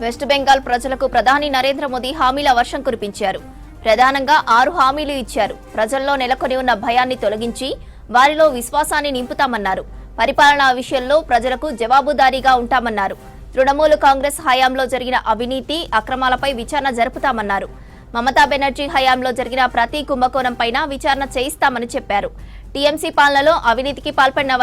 West Bengal ప్రజలకు ప్రధాని నరేంద్ర మోదీ హామీల వర్షం కురిపించారు. ప్రధానంగా 6 హామీలు ఇచ్చారు. ప్రజల్లో నెలకొని ఉన్న భయాన్ని తొలగించి వారిలో విశ్వాసాన్ని నింపుతామన్నారు. పరిపాలనా విషయంలో ప్రజలకు జవాబుదారీగా ఉంటామన్నారు. తృణమూల్ కాంగ్రెస్ హయాంలో జరిగిన అవినీతి అక్రమాలపై విచారణ జరుపుతామన్నారు. మమతా బెనర్జీ హయాంలో జరిగిన ప్రతి కుంభకోణంపైన విచారణ చేయిస్తామని చెప్పారు. టీఎంసీ పాలనలో అవినీతికి పాల్పడిన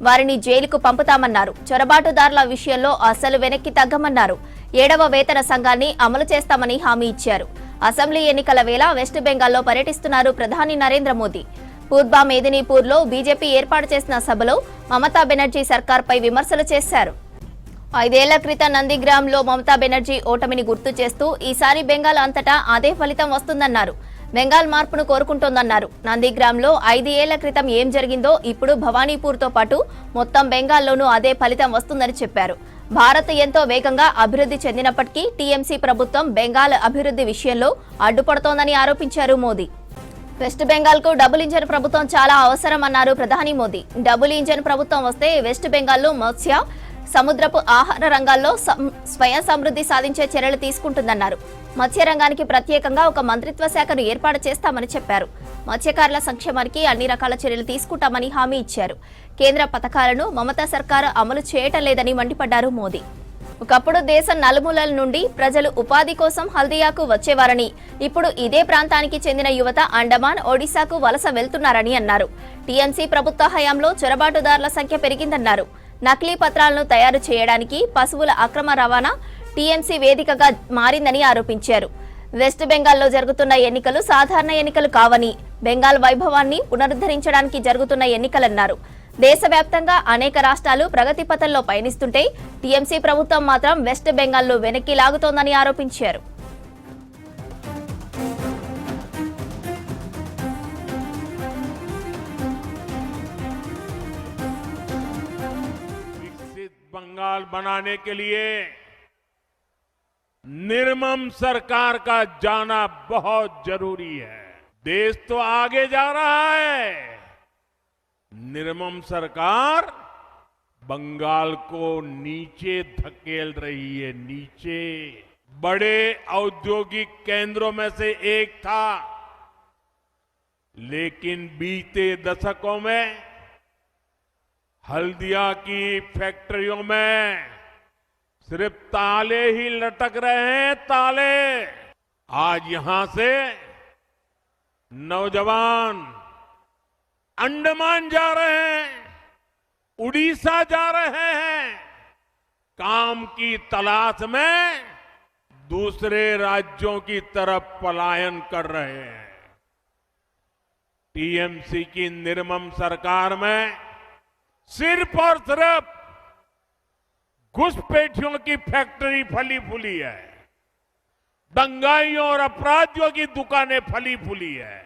వారిని జైలుకు పంపుతామన్నారు. చొరబాటుదారుల విషయంలో అసలు వెనక్కి తగ్గమన్నారు. 7వ వేతన సంఘాన్ని అమలు చేస్తామని హామీ ఇచ్చారు. అసెంబ్లీ ఎన్నికల వేళ వెస్ట్ బెంగాల్లో పర్యటిస్తున్నారు ప్రధాని నరేంద్ర మోదీ. పూర్బ మేదినీపూర్లో బీజేపీ ఏర్పాటు చేసిన సభలో మమతా బెనర్జీ సర్కార్పై విమర్శలు చేశారు. 5 ఏళ్ల క్రితం నందిగ్రామ్లో మమతా బెనర్జీ ఓటమిని గుర్తు చేస్తూ ఈసారి బెంగాల్ అంతటా అదే ఫలితం వస్తుందన్నారు. బెంగాల్ మార్పును కోరుకుంటోందన్నారు. నందిగ్రామ్లో 5 ఏళ్ల క్రితం ఏం జరిగిందో ఇప్పుడు భవానీపూర్తో పాటు మొత్తం బెంగాల్లోనూ అదే ఫలితం వస్తుందని చెప్పారు. భారత్ ఎంతో వేగంగా అభివృద్ధి చెందినప్పటికీ టీఎంసీ ప్రభుత్వం బెంగాల్ అభివృద్ధి విషయంలో అడ్డుపడుతోందని ఆరోపించారు మోదీ. వెస్ట్ బెంగాల్ కు డబుల్ ఇంజన్ ప్రభుత్వం చాలా అవసరమన్నారు ప్రధాని మోదీ. డబుల్ ఇంజన్ ప్రభుత్వం వస్తే వెస్ట్ బెంగాల్లో మత్స్య, సముద్రపు ఆహార రంగాల్లో స్వయం సమృద్ధి సాధించే చర్యలు తీసుకుంటుందన్నారు. మత్స్య రంగానికి ప్రత్యేకంగా ఒక మంత్రిత్వ శాఖను ఏర్పాటు చేస్తామని చెప్పారు. మత్స్యకారుల సంక్షేమానికి అన్ని రకాల చర్యలు తీసుకుంటామని హామీ ఇచ్చారు. కేంద్ర పథకాలను మమతా సర్కారు అమలు చేయటం లేదని మండిపడ్డారు మోదీ. ఒకప్పుడు దేశం నలుమూలల నుండి ప్రజలు ఉపాధి కోసం హల్దియాకు వచ్చేవారని, ఇప్పుడు ఇదే ప్రాంతానికి చెందిన యువత అండమాన్, ఒడిశాకు వలస వెళ్తున్నారని అన్నారు. టీఎంసీ ప్రభుత్వ హయాంలో చొరబాటుదారుల సంఖ్య పెరిగిందన్నారు. నకిలీ పత్రాలను తయారు చేయడానికి పశువుల అక్రమ రవాణా టీఎంసీ వేదికగా మారిందని ఆరోపించారు. వెస్ట్ బెంగాల్లో జరుగుతున్న ఎన్నికలు సాధారణ ఎన్నికలు కావని, బెంగాల్ వైభవాన్ని పునరుద్ధరించడానికి జరుగుతున్న ఎన్నికలన్నారు. దేశవ్యాప్తంగా అనేక రాష్ట్రాలు ప్రగతి పథంలో పయనిస్తుంటే టీఎంసీ ప్రభుత్వం మాత్రం వెస్ట్ బెంగాల్లో వెనక్కి లాగుతోందని ఆరోపించారు. बंगाल बनाने के लिए निर्मम सरकार का जाना बहुत जरूरी है। देश तो आगे जा रहा है, निर्मम सरकार बंगाल को नीचे धकेल रही है। नीचे बड़े औद्योगिक केंद्रों में से एक था, लेकिन बीते दशकों में हल्दिया की फैक्ट्रियों में सिर्फ ताले ही लटक रहे हैं, ताले। आज यहां से नौजवान अंडमान जा रहे हैं, उड़ीसा जा रहे हैं, काम की तलाश में दूसरे राज्यों की तरफ पलायन कर रहे हैं। टीएमसी की निर्मम सरकार में सिर्फ और सिर्फ घुसपैठियों की फैक्ट्री फली फूली है, दंगाइयों और अपराधियों की दुकानें फली फूली है।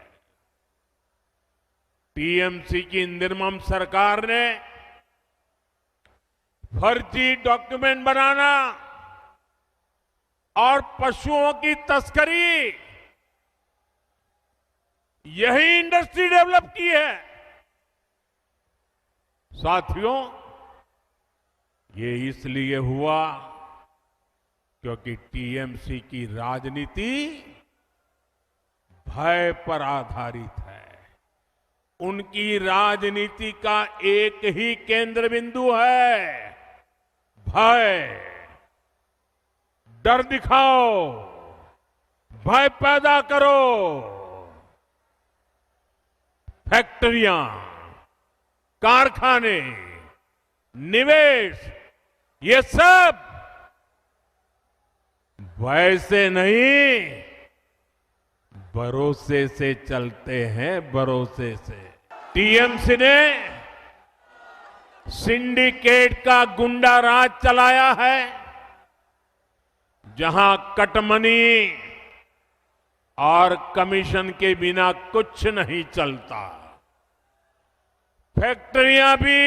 टीएमसी की निर्मम सरकार ने फर्जी डॉक्यूमेंट बनाना और पशुओं की तस्करी, यही इंडस्ट्री डेवलप की है। साथियों, ये इसलिए हुआ क्योंकि टीएमसी की राजनीति भय पर आधारित है। उनकी राजनीति का एक ही केंद्र बिंदु है, भय। डर दिखाओ, भय पैदा करो। फैक्ट्रियां, कारखाने, निवेश, ये सब वैसे नहीं, भरोसे से चलते हैं, भरोसे से। टीएमसी ने सिंडिकेट का गुंडा राज चलाया है, जहां कटमनी और कमीशन के बिना कुछ नहीं चलता। फैक्ट्रियां भी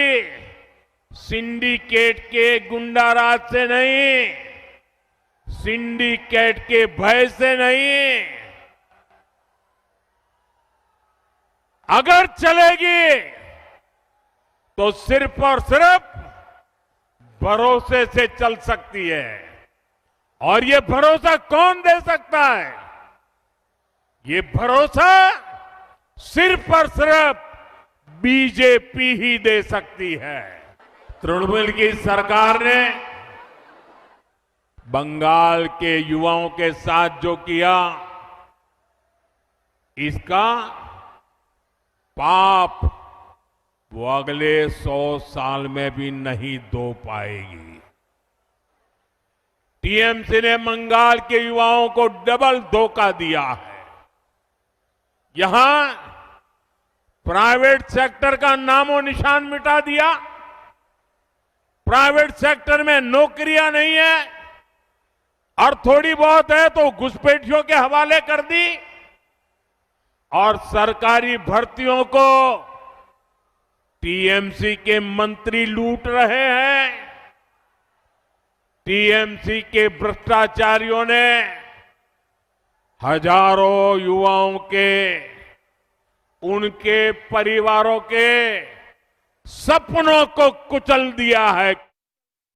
सिंडिकेट के गुंडा राज से नहीं, सिंडिकेट के भय से नहीं, अगर चलेगी तो सिर्फ और सिर्फ भरोसे से चल सकती है। और ये भरोसा कौन दे सकता है? ये भरोसा सिर्फ और सिर्फ बीजेपी ही दे सकती है। तृणमूल की सरकार ने बंगाल के युवाओं के साथ जो किया, इसका पाप वो अगले 100 साल में भी नहीं धो पाएगी। टीएमसी ने बंगाल के युवाओं को डबल धोखा दिया है। यहां प्राइवेट सेक्टर का नामो निशान मिटा दिया। प्राइवेट सेक्टर में नौकरियां नहीं है और थोड़ी बहुत है तो घुसपैठियों के हवाले कर दी। और सरकारी भर्तियों को टीएमसी के मंत्री लूट रहे हैं। टीएमसी के भ्रष्टाचारियों ने हजारों युवाओं के, उनके परिवारों के सपनों को कुचल दिया है।